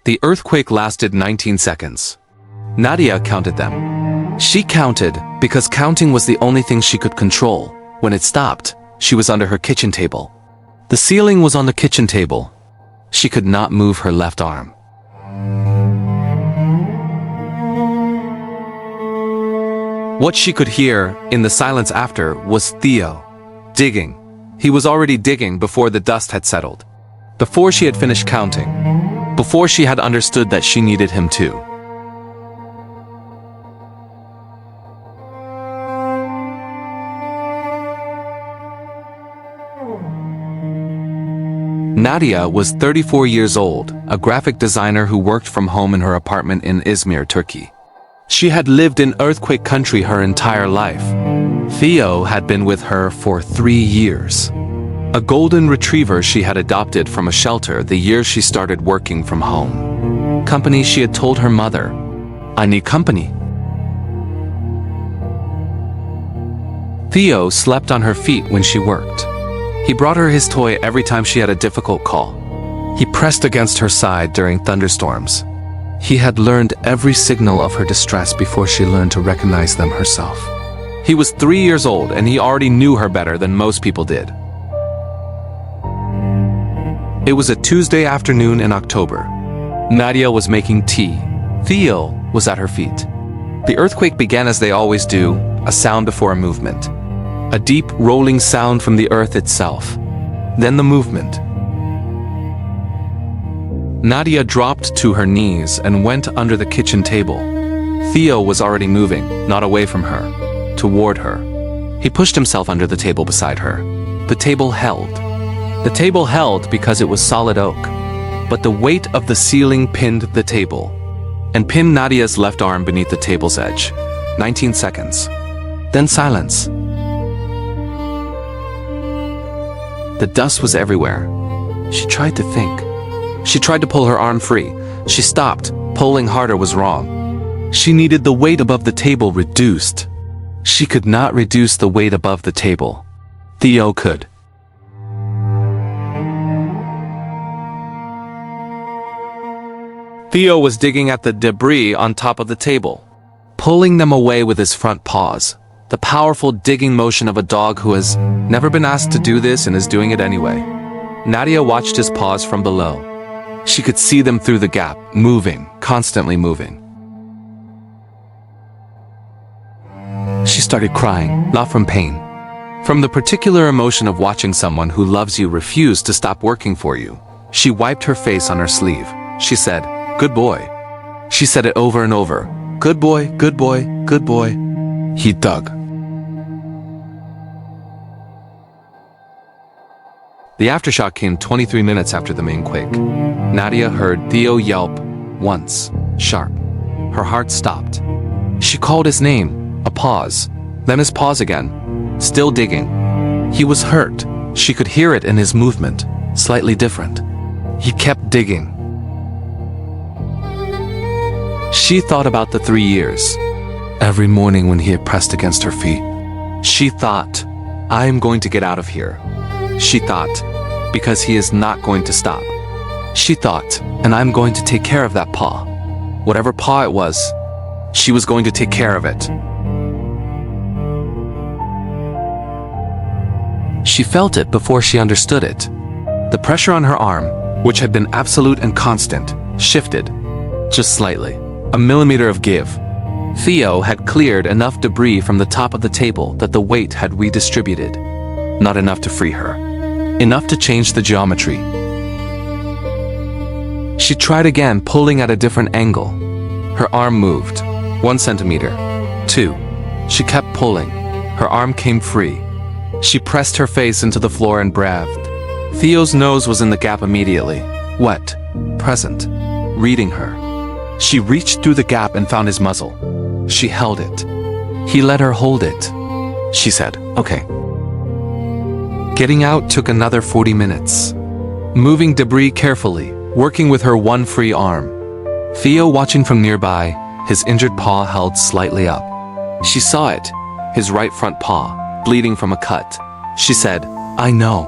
The earthquake lasted 19 seconds. Nadia counted them. She counted because counting was the only thing she could control. When it stopped, she was under her kitchen table. The ceiling was on the kitchen table. She could not move her left arm. What she could hear in the silence after was Theo digging. He was already digging before the dust had settled. Before she had finished counting. Before she had understood that she needed him too. Nadia was 34 years old, a graphic designer who worked from home in her apartment in Izmir, Turkey. She had lived in earthquake country her entire life. Theo had been with her for 3 years. A golden retriever she had adopted from a shelter the year she started working from home. Company she had told her mother, "I need company." Theo slept on her feet when she worked. He brought her his toy every time she had a difficult call. He pressed against her side during thunderstorms. He had learned every signal of her distress before she learned to recognize them herself. He was 3 years old and he already knew her better than most people did. It was a Tuesday afternoon in October. Nadia was making tea. Theo was at her feet. The earthquake began as they always do, a sound before a movement. A deep, rolling sound from the earth itself. Then the movement. Nadia dropped to her knees and went under the kitchen table. Theo was already moving, not away from her, toward her. He pushed himself under the table beside her. The table held. The table held because it was solid oak. But the weight of the ceiling pinned the table, and pinned Nadia's left arm beneath the table's edge. 19 seconds. Then silence. The dust was everywhere. She tried to think. She tried to pull her arm free. She stopped. Pulling harder was wrong. She needed the weight above the table reduced. She could not reduce the weight above the table. Theo could. Theo was digging at the debris on top of the table, pulling them away with his front paws. The powerful digging motion of a dog who has never been asked to do this and is doing it anyway. Nadia watched his paws from below. She could see them through the gap, moving, constantly moving. She started crying, not from pain. From the particular emotion of watching someone who loves you refuse to stop working for you. She wiped her face on her sleeve. She said, "Good boy." She said it over and over. "Good boy, good boy, good boy." He dug. The aftershock came 23 minutes after the main quake. Nadia heard Theo yelp once, sharp. Her heart stopped. She called his name, a pause, then his pause again, still digging. He was hurt. She could hear it in his movement, slightly different. He kept digging. She thought about the 3 years. Every morning when he had pressed against her feet, she thought, "I am going to get out of here." She thought, because he is not going to stop. She thought, and I'm going to take care of that paw. Whatever paw it was, she was going to take care of it. She felt it before she understood it. The pressure on her arm, which had been absolute and constant, shifted, just slightly, a millimeter of give. Theo had cleared enough debris from the top of the table that the weight had redistributed. Not enough to free her. Enough to change the geometry. She tried again, pulling at a different angle. Her arm moved. 1 centimeter. 2. She kept pulling. Her arm came free. She pressed her face into the floor and breathed. Theo's nose was in the gap immediately. Wet. Present. Reading her. She reached through the gap and found his muzzle. She held it. He let her hold it. She said, "Okay." Getting out took another 40 minutes. Moving debris carefully, working with her one free arm. Theo watching from nearby, his injured paw held slightly up. She saw it, his right front paw, bleeding from a cut. She said, "I know.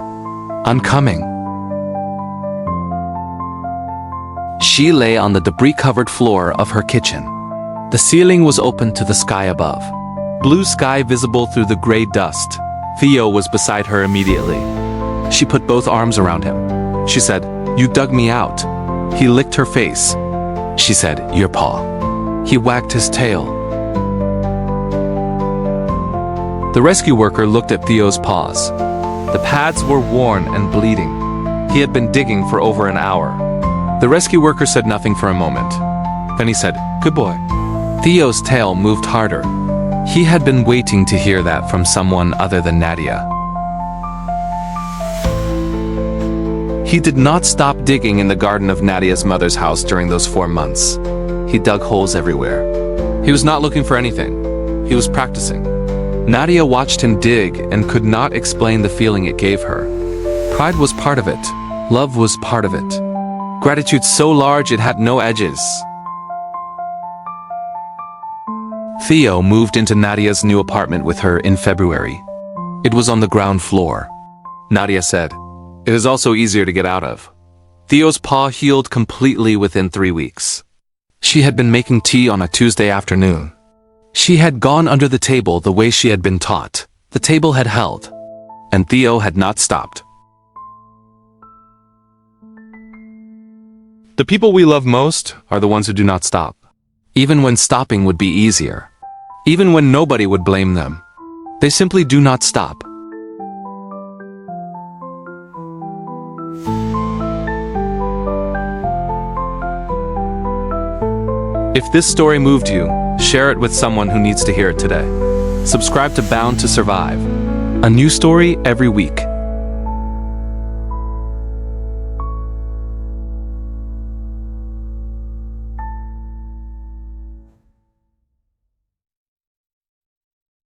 I'm coming." She lay on the debris-covered floor of her kitchen. The ceiling was open to the sky above. Blue sky visible through the gray dust. Theo was beside her immediately. She put both arms around him. She said, "You dug me out." He licked her face. She said, "Your paw." He wagged his tail. The rescue worker looked at Theo's paws. The pads were worn and bleeding. He had been digging for over an hour. The rescue worker said nothing for a moment. Then he said, "Good boy." Theo's tail moved harder. He had been waiting to hear that from someone other than Nadia. He did not stop digging in the garden of Nadia's mother's house during those 4 months. He dug holes everywhere. He was not looking for anything. He was practicing. Nadia watched him dig and could not explain the feeling it gave her. Pride was part of it. Love was part of it. Gratitude so large it had no edges. Theo moved into Nadia's new apartment with her in February. It was on the ground floor. Nadia said, "It is also easier to get out of." Theo's paw healed completely within 3 weeks. She had been making tea on a Tuesday afternoon. She had gone under the table the way she had been taught. The table had held, and Theo had not stopped. The people we love most are the ones who do not stop. Even when stopping would be easier. Even when nobody would blame them. They simply do not stop. If this story moved you, share it with someone who needs to hear it today. Subscribe to Bound to Survive. A new story every week.